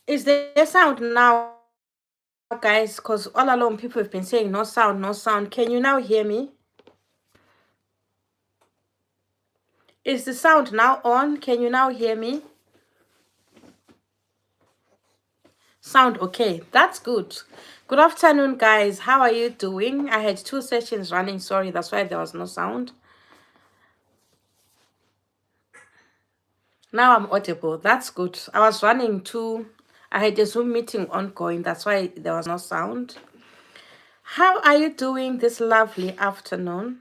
Is there sound now, guys? Because all along people have been saying no sound, no sound. Can you now hear me? Is the sound now on? Can you now hear me? Sound okay. That's good. Good afternoon, guys. How are you doing? I had 2 sessions running. Sorry, that's why there was no sound. Now I'm audible. That's good. I was running 2. I had a Zoom meeting ongoing. That's why there was no sound. How are you doing this lovely afternoon?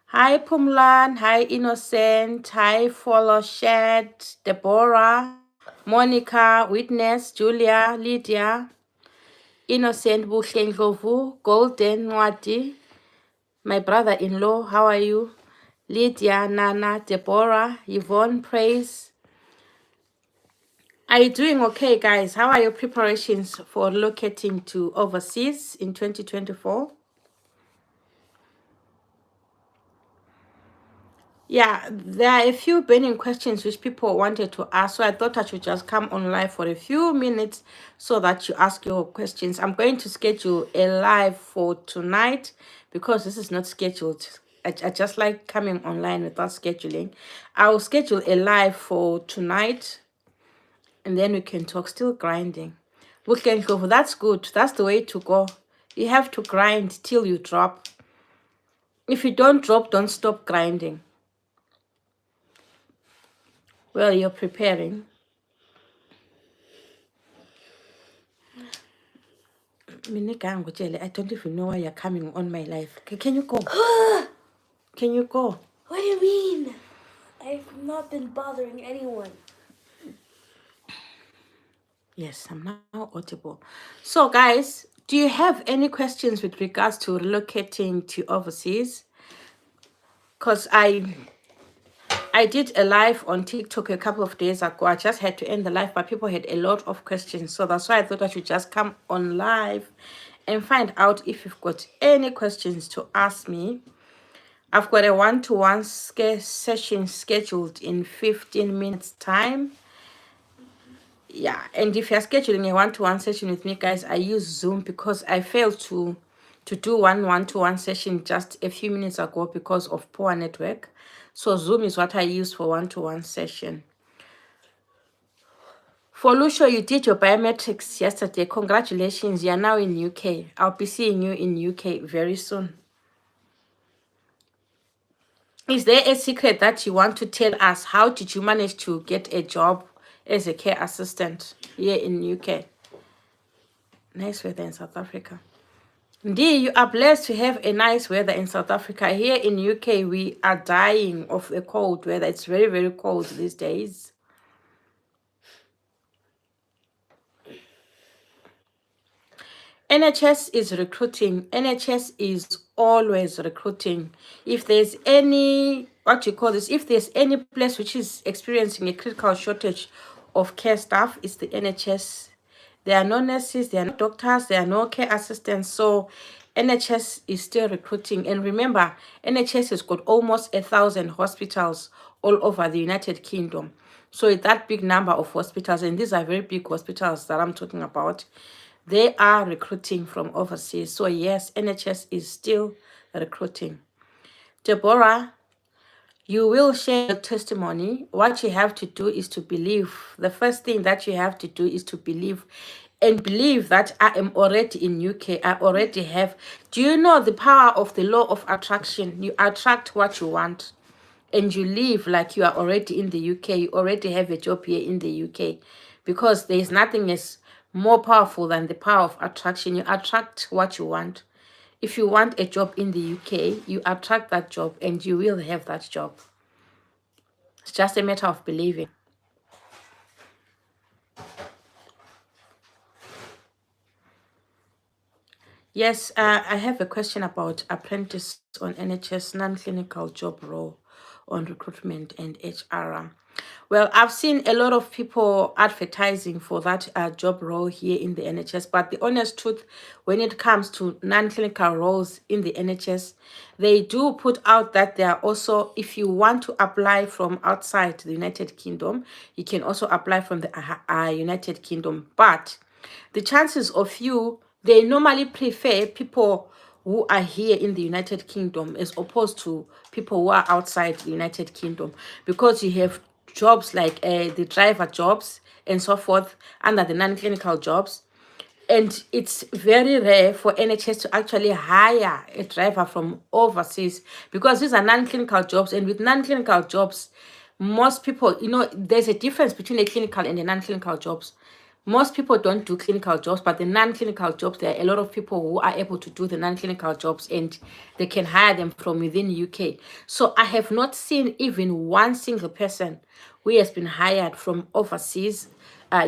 Hi, Pumlan. Hi, Innocent. Hi, Foloshed, Deborah, Monica, Witness, Julia, Lydia, Innocent, Buhlendlovu, Golden, Nwati, my brother-in-law. How are you? Lydia, Nana, Deborah, Yvonne, Praise. Are you doing okay, guys? How are your preparations for relocating to overseas in 2024? Yeah, there are a few burning questions which people wanted to ask, so I thought I should just come on live for a few minutes so that you ask your questions. I'm going to schedule a live for tonight because this is not scheduled. I just like coming online without scheduling. I will schedule a live for tonight and then we can talk. Still grinding. We can go. That's good. That's the way to go. You have to grind till you drop. If you don't drop, don't stop grinding. Well, you're preparing. I don't even know why you're coming on my life. Can you go? Can you go? What do you mean? I've not been bothering anyone. Yes, I'm now audible. So, guys, do you have any questions with regards to relocating to overseas? Because I did a live on TikTok a couple of days ago. I just had to end the live, but people had a lot of questions. So that's why I thought I should just come on live and find out if you've got any questions to ask me. I've got a one-to-one session scheduled in 15 minutes time. Yeah, and if you're scheduling a one-to-one session with me, guys, I use Zoom because I failed to do one-to-one session just a few minutes ago because of poor network. So Zoom is what I use for one-to-one session. For Lucio, you did your biometrics yesterday. Congratulations, you're now in UK. I'll be seeing you in UK very soon. Is there a secret that you want to tell us? How did you manage to get a job as a care assistant here in UK? Nice weather in South Africa. Indeed, you are blessed to have a nice weather in South Africa. Here in UK, we are dying of the cold weather. It's very, very cold these days. NHS is recruiting. NHS is always recruiting. If there's any, if there's any place which is experiencing a critical shortage of care staff, it's the NHS. There are no nurses, there are no doctors, there are no care assistants. So NHS is still recruiting. And remember, NHS has got almost 1,000 hospitals all over the United Kingdom. So that big number of hospitals, and these are very big hospitals that I'm talking about, they are recruiting from overseas. So yes, NHS is still recruiting. Deborah, you will share your testimony. What you have to do is to believe. The first thing that you have to do is to believe, and believe that I am already in UK. I already have. Do you know the power of the law of attraction? You attract what you want, and you live like you are already in the UK. You already have a job here in the UK, because there is nothing as more powerful than the power of attraction. You attract what you want. If you want a job in the UK, you attract that job and you will have that job. It's just a matter of believing. Yes, I have a question about apprentice on NHS non-clinical job role on recruitment and HR. Well, I've seen a lot of people advertising for that job role here in the NHS, but the honest truth, when it comes to non-clinical roles in the NHS, they do put out that there are also, if you want to apply from outside the United Kingdom, you can also apply from the United Kingdom. But the chances of you, they normally prefer people who are here in the United Kingdom as opposed to people who are outside the United Kingdom, because you have jobs like the driver jobs and so forth under the non-clinical jobs. And it's very rare for NHS to actually hire a driver from overseas, because these are non-clinical jobs. And with non-clinical jobs, most people, there's a difference between a clinical and a non-clinical jobs. Most people don't do clinical jobs, but the non-clinical jobs, there are a lot of people who are able to do the non-clinical jobs, and they can hire them from within UK. So I have not seen even one single person who has been hired from overseas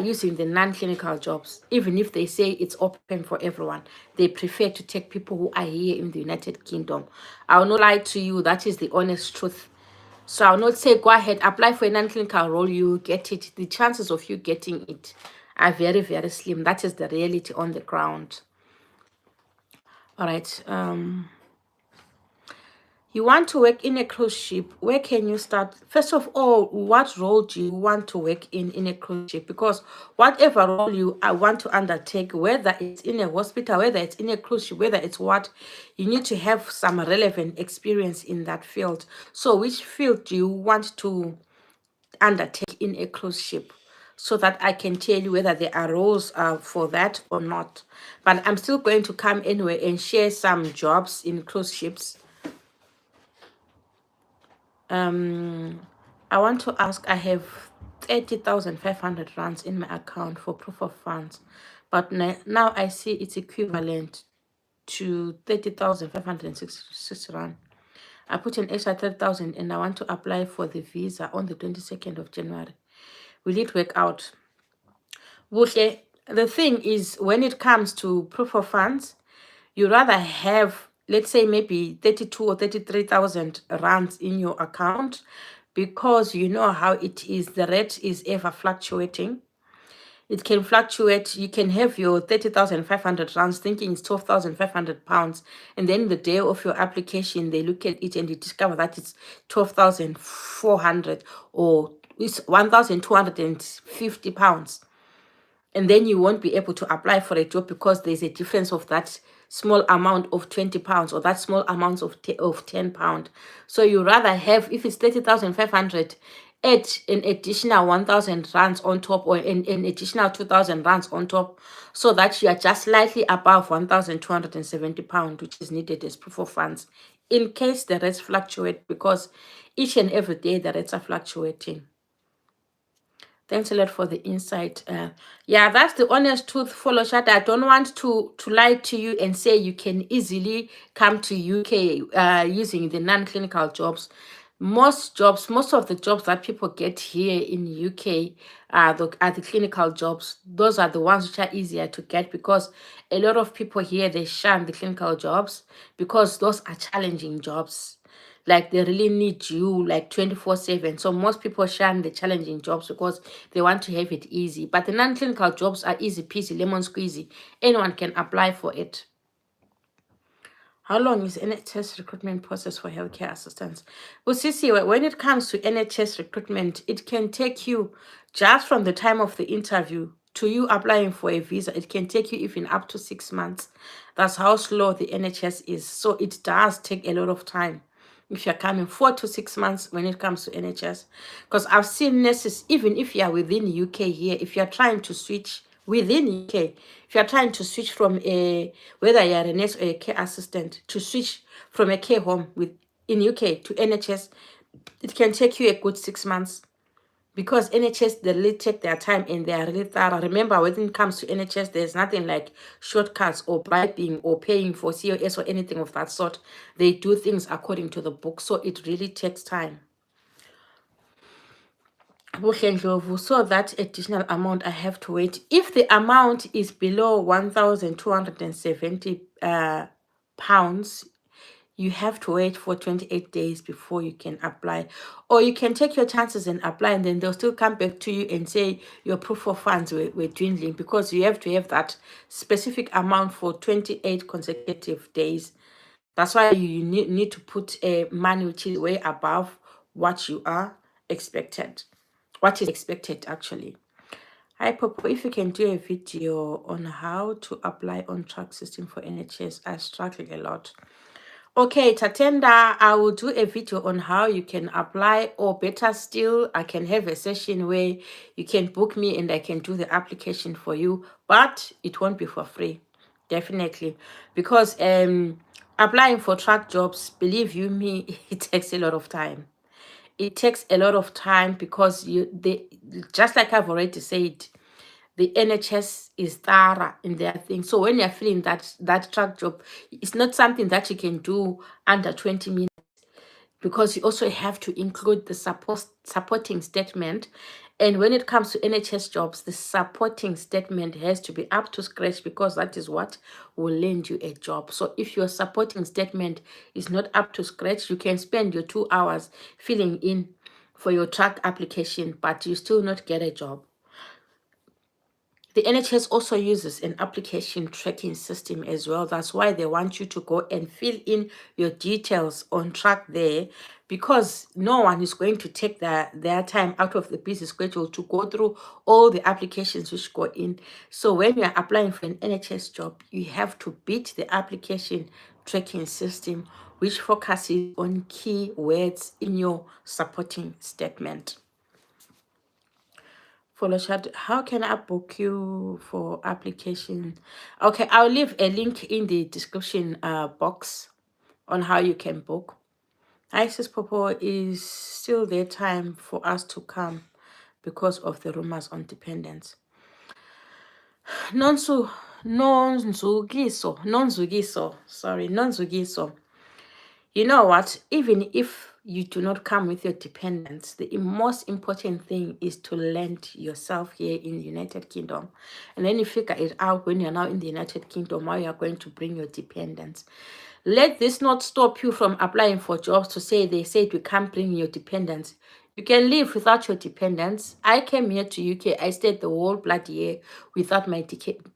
using the non-clinical jobs. Even if they say it's open for everyone, they prefer to take people who are here in the United Kingdom. I'll not lie to you, that is the honest truth. So I'll not say go ahead, apply for a non-clinical role, you get it. The chances of you getting it are very, very slim. That is the reality on the ground. All right. You want to work in a cruise ship. Where can you start? First of all, what role do you want to work in a cruise ship? Because whatever role you want to undertake, whether it's in a hospital, whether it's in a cruise ship, whether it's what, you need to have some relevant experience in that field. So which field do you want to undertake in a cruise ship, so that I can tell you whether there are roles for that or not? But I'm still going to come anyway and share some jobs in cruise ships. I want to ask, I have 30,500 rands in my account for proof of funds, but now I see it's equivalent to 30,566 rand. I put an extra 30,000 and I want to apply for the visa on the 22nd of January. Will it work out? Okay. The thing is, when it comes to proof of funds, you rather have, let's say, maybe 32 or 33,000 rands in your account, because you know how it is. The rate is ever fluctuating. It can fluctuate. You can have your 30,500 rands thinking it's 12,500 pounds. And then the day of your application, they look at it and you discover that it's 12,400 or it's 1,250 pounds. And then you won't be able to apply for a job because there's a difference of that small amount of 20 pounds or that small amount of 10 pounds. So you rather have, if it's 30,500, add an additional 1,000 rands on top, or an additional 2,000 rands on top, so that you are just slightly above 1,270 pounds, which is needed as proof of funds, in case the rates fluctuate, because each and every day the rates are fluctuating. Thanks a lot for the insight. Yeah, that's the honest truth, Follow Shata. I don't want to lie to you and say you can easily come to UK using the non-clinical jobs. Most of the jobs that people get here in UK are the clinical jobs. Those are the ones which are easier to get, because a lot of people here, they shun the clinical jobs because those are challenging jobs. Like, they really need you like 24/7. So most people shun the challenging jobs because they want to have it easy. But the non-clinical jobs are easy peasy, lemon squeezy. Anyone can apply for it. How long is NHS recruitment process for healthcare assistants? Well, Sisi, when it comes to NHS recruitment, it can take you, just from the time of the interview to you applying for a visa, it can take you even up to 6 months. That's how slow the NHS is. So it does take a lot of time if you're coming 4 to 6 months when it comes to NHS. Because I've seen nurses, even if you're within UK here, if you're trying to switch within UK, if you're trying to switch from whether you're a nurse or a care assistant, to switch from a care home in UK to NHS, it can take you a good 6 months. Because NHS, they really take their time and they are really thorough. Remember, when it comes to NHS, there's nothing like shortcuts or bribing or paying for COS or anything of that sort. They do things according to the book, so it really takes time. So that additional amount, I have to wait. If the amount is below 1,270 pounds, you have to wait for 28 days before you can apply. Or you can take your chances and apply, and then they'll still come back to you and say your proof of funds were dwindling, because you have to have that specific amount for 28 consecutive days. That's why you need to put a money which is way above what you are expected. What is expected, actually. Hi, Popo. If you can do a video on how to apply on track system for NHS, I struggle a lot. Okay, Tatenda, I will do a video on how you can apply, or better still, I can have a session where you can book me and I can do the application for you, but it won't be for free, definitely, because applying for track jobs, believe you me, it takes a lot of time. It takes a lot of time because just like I've already said, the NHS is thorough in their thing. So when you're feeling that track job, it's not something that you can do under 20 minutes, because you also have to include the supporting statement. And when it comes to NHS jobs, the supporting statement has to be up to scratch, because that is what will land you a job. So if your supporting statement is not up to scratch, you can spend your 2 hours filling in for your track application, but you still not get a job. The NHS also uses an application tracking system as well. That's why they want you to go and fill in your details on track there, because no one is going to take their time out of the busy schedule to go through all the applications which go in. So when you're applying for an NHS job, you have to beat the application tracking system, which focuses on key words in your supporting statement. Follow chat. How can I book you for application? Okay, I'll leave a link in the description box on how you can book. Isis Popo, is still there time for us to come because of the rumors on dependence. Nonzugiso. You know what? Even if you do not come with your dependents, the most important thing is to land yourself here in the United Kingdom. And then you figure it out when you're now in the United Kingdom, how you are going to bring your dependents. Let this not stop you from applying for jobs to say they said we can't bring your dependents. You can live without your dependents. I came here to UK. I stayed the whole bloody year without my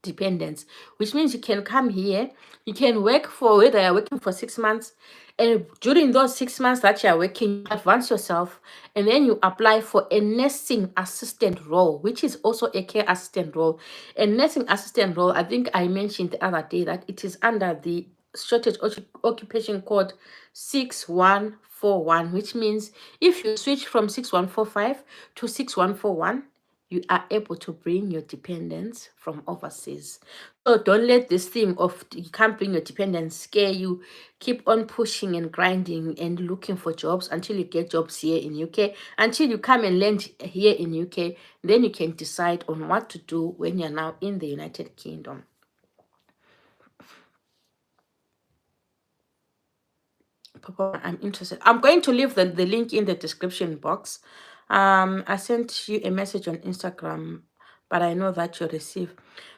dependents, which means you can come here. You can work for, whether you're working for 6 months, and during those 6 months that you're working, you advance yourself, and then you apply for a nursing assistant role, which is also a care assistant role. A nursing assistant role, I think I mentioned the other day that it is under the shortage occupation code 6141, which means if you switch from 6145 to 6141, you are able to bring your dependents from overseas. So don't let this thing of you can't bring your dependents scare you. Keep on pushing and grinding and looking for jobs until you get jobs here in UK, until you come and land here in UK. Then you can decide on what to do when you're now in the United Kingdom. Papa, I'm interested. I'm going to leave the link in the description box. I sent you a message on Instagram, but I know that you receive.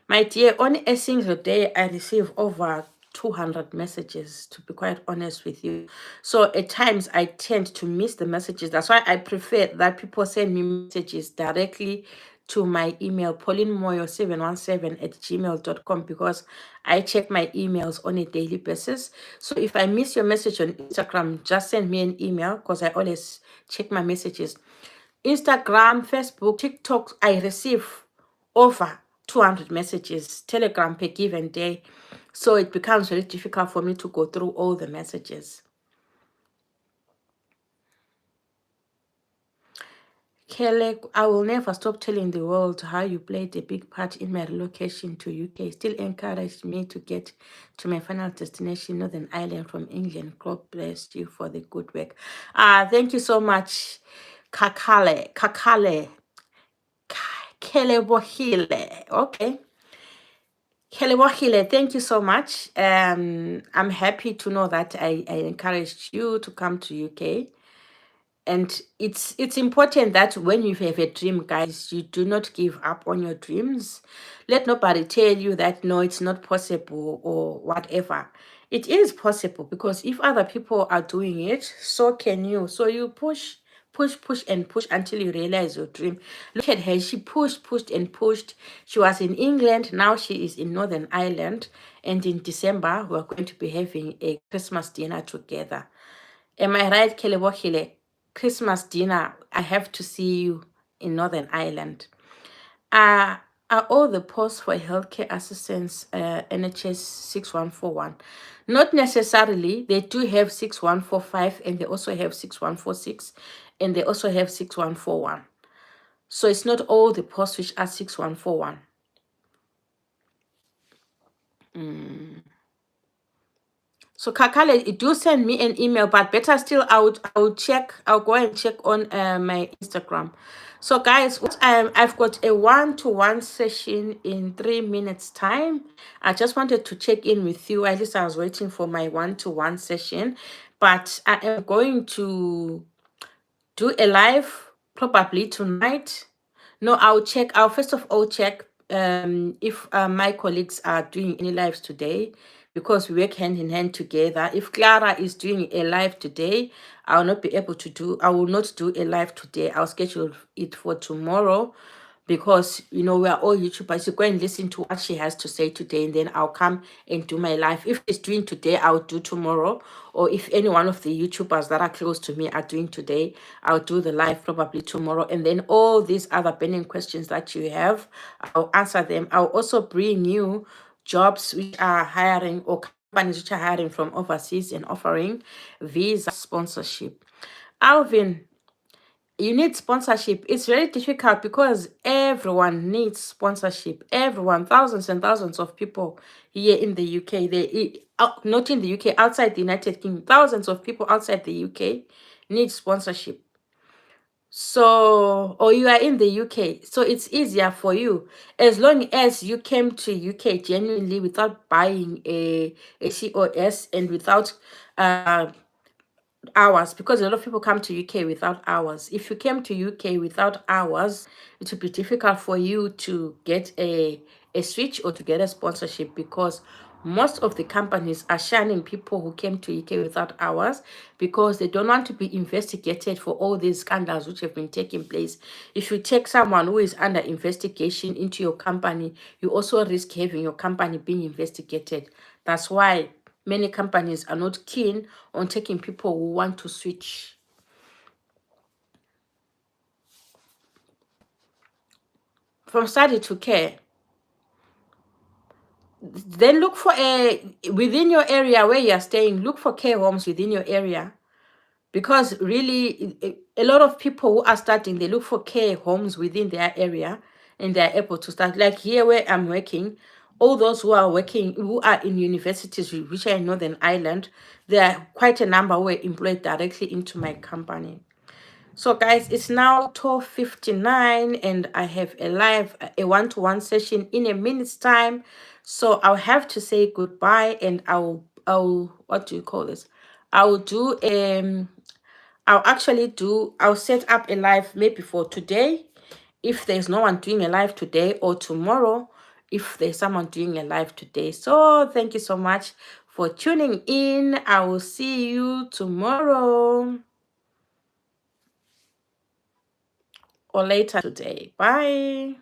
My dear, on a single day, I receive over 200 messages, to be quite honest with you. So at times, I tend to miss the messages. That's why I prefer that people send me messages directly to my email, paulinemoyo717@gmail.com, because I check my emails on a daily basis. So if I miss your message on Instagram, just send me an email, because I always check my messages. Instagram, Facebook, TikTok, I receive over 200 messages, Telegram per given day. So it becomes very difficult for me to go through all the messages. Kelly, I will never stop telling the world how you played a big part in my relocation to UK. Still encouraged me to get to my final destination, Northern Ireland from England. God bless you for the good work. Thank you so much, Kakale. Kelebohile. Okay. Kelebohile, thank you so much. I'm happy to know that I encouraged you to come to UK. And it's important that when you have a dream, guys, you do not give up on your dreams. Let nobody tell you that no, it's not possible or whatever. It is possible, because if other people are doing it, so can you. So you push, push, push, and push until you realize your dream. Look at her. She pushed, pushed, and pushed. She was in England. Now she is in Northern Ireland. And in December, we're going to be having a Christmas dinner together. Am I right, Kelebohile? Christmas dinner, I have to see you in Northern Ireland. Uh, are all the posts for healthcare assistance NHS 6141? Not necessarily. They do have 6145, and they also have 6146, and they also have 6141. So it's not all the posts which are 6141. So Kakale, do send me an email, but better still, I'll check. I'll go and check on my Instagram. So guys, I've got a one-to-one session in 3 minutes time. I just wanted to check in with you. At least I was waiting for my one-to-one session, but I am going to do a live probably tonight. No, I'll first of all check if my colleagues are doing any lives today, because we work hand in hand together. If Clara is doing a live today, I will not do a live today. I'll schedule it for tomorrow, because we are all YouTubers. So go and listen to what she has to say today, and then I'll come and do my live. If it's doing today, I'll do tomorrow. Or if any one of the YouTubers that are close to me are doing today, I'll do the live probably tomorrow. And then all these other burning questions that you have, I'll answer them. I'll also bring you jobs which are hiring, or companies which are hiring from overseas and offering visa sponsorship. Alvin, you need sponsorship. It's very difficult because everyone needs sponsorship. Everyone, thousands and thousands of people here in the UK, not in the UK, outside the United Kingdom, thousands of people outside the UK need sponsorship. So, or you are in the UK, so it's easier for you as long as you came to UK genuinely without buying a COS and without hours, because a lot of people come to UK without hours. If you came to UK without hours, it would be difficult for you to get a switch or to get a sponsorship, because most of the companies are shunning people who came to UK without hours, because they don't want to be investigated for all these scandals which have been taking place. If you take someone who is under investigation into your company, you also risk having your company being investigated. That's why many companies are not keen on taking people who want to switch from study to care. Then look for within your area where you are staying, look for care homes within your area, because really a lot of people who are starting, they look for care homes within their area, and they're able to start. Like here where I'm working, all those who are working, who are in universities which are in Northern Ireland, there are quite a number who are employed directly into my company. So guys, it's now 12:59, and I have a one-to-one session in a minute's time. So I'll have to say goodbye, and I'll what do you call this? I'll do I'll set up a live maybe for today, if there's no one doing a live today, or tomorrow if there's someone doing a live today. So thank you so much for tuning in. I will see you tomorrow or later today. Bye.